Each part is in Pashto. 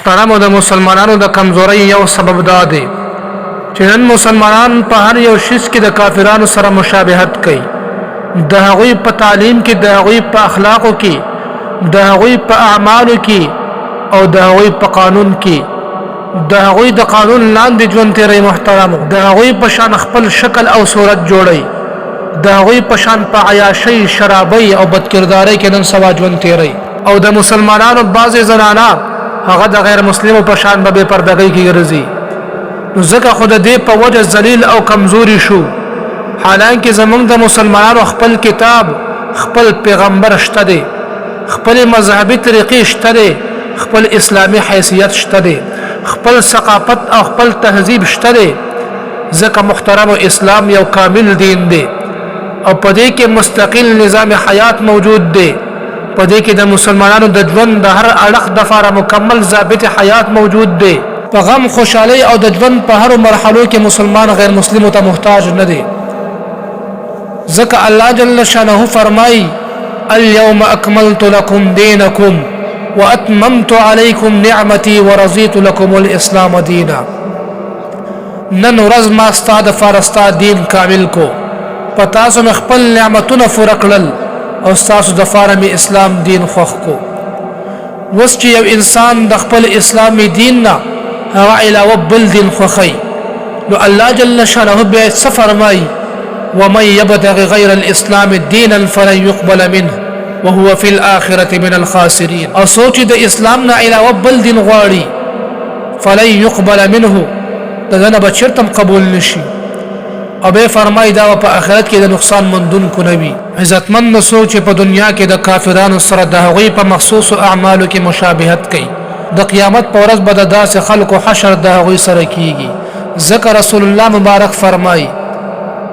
محترم د مسلمانانو د کمزورۍ یو سبب دا دی چې نن مسلمانان په هر یو شی کې د کافرانو سره مشابهت کوي، د هغوی په تعلیم کې، د هغوی په اخلاقو کې، د هغوی په اعمالو کې او د هغوی په قانون کې، د هغوی د قانون لاندې ژوند تیری. محترم د هغوی په شان خپل شکل او صورت جوړي، د هغوی په شان په عیاشۍ، شرابۍ او بدکردارۍ کې نن سبا ژوند تیری. او د مسلمانانو بعضې زنانه هغه د غیر مسلمو په شان به بې پردګۍ کې ګرځي. نو ځکه خو د دې په وجه ذلیل او کمزوري شو، حالانکه زمونږ د مسلمانانو خپل کتاب، خپل پیغمبر شته دی، خپل مذهبي طریقې شته دی، خپل اسلامي حیثیت شته دی، خپل ثقافت او خپل تهذیب شته دی. ځکه محترم اسلام یو کامل دین دی او په دې کې مستقل نظام حیات موجود دی. په دې کې د مسلمانانو د ژوند د هر اړخ دپاره مکمل ضابط حیات موجود دی. په غم، خوشحالۍ او د ژوند په هرو مرحلو کې مسلمان غیر مسلمو ته محتاج نه دی. ځکه الله جل شانه فرمایي: اليوم اکملت لكم دینکم واتممت علیکم نعمتي ورضیت لكم الاسلام دینا. نن ورځ ما ستا دپاره ستا دین کامل کو، په تاسو مې خپل نعمتونه پوره کړل او ستاسو دپاره مې اسلام دین خوښ کو. اوس چې یو انسان د خپل اسلامي دین نه هغه علاوه بل دین خوښوي، نو الله جل شانه بیا څه فرمایي؟ ومن يبتغ غير الاسلام دينا فلن يقبل منه وهو في الاخره من الخاسرين. او سوچ د اسلام نه علاوه بل دین غواړي، فلن يقبل منه دغه به چرته قبول نشي. او به فرمایي دا په آخرت کې د نقصان مندونکو نه وي. عزتمند سوچ په دنیا کې د کافرانو سره د هغوی په مخصوص اعمالو کې مشابهت کوي. د قیامت په ورځ به د داسې خلکو حشر د هغوی سره کیږي. ذکر رسول الله مبارک فرمایي: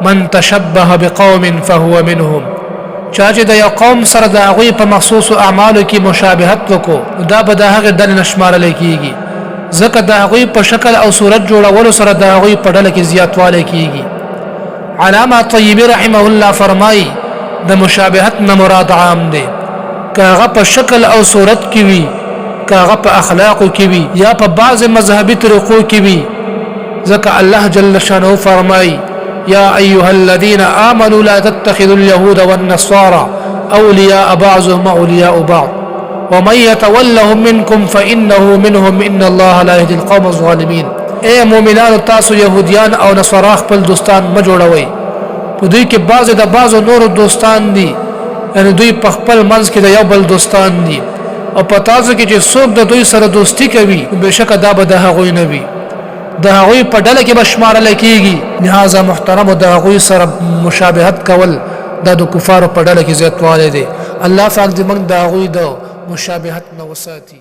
من تشبه بقوم فهو منهم. چا چې د یو قوم سره د هغوی په مخصوص اعمالو کې مشابهت وکړو، دا به د هغې ډلې نه شمارلی کیږي. ځکه د هغوی په شکل او صورت جوړولو سره د هغوی په ډله کې زیاتوالی کیږي. علامه طیبی رحمه الله فرمایي: د مشابهت نه مراد عام دی، که هغه په شکل او صورت کې وي، که هغه په اخلاقو کې وي، یا په بعض مذهبي طریقو کې وي. ځکه الله جل شانه فرمایي: يا أيها الذين آمنوا لا تتخذوا اليهود والنصارى أولياء بعضهم أولياء بعض ومن يتولهم منكم فإنه منهم إن الله لا يهدي القوم الظالمين. اے مومنانو، تاسو يهوديان او نصارا خپل دوستان مه جوړوئ. په دوی کې بعضې د بعضو نورو دوستان دي، یعنی دوی په خپل منځ کې د یو بل دوستان دي، او په تاسو کې چې څوک د دوی سره دوستي کوي، بېشکه دا به د هغوی نه وي، د هغوی په ډله کې به شمارلی کېږي. لهذا محترمو د هغوی سره مشابهت کول دا د کفارو په ډله کې زیاتوالی دی. الله پاک دې موږ د هغوی د مشابهت نه وساتي.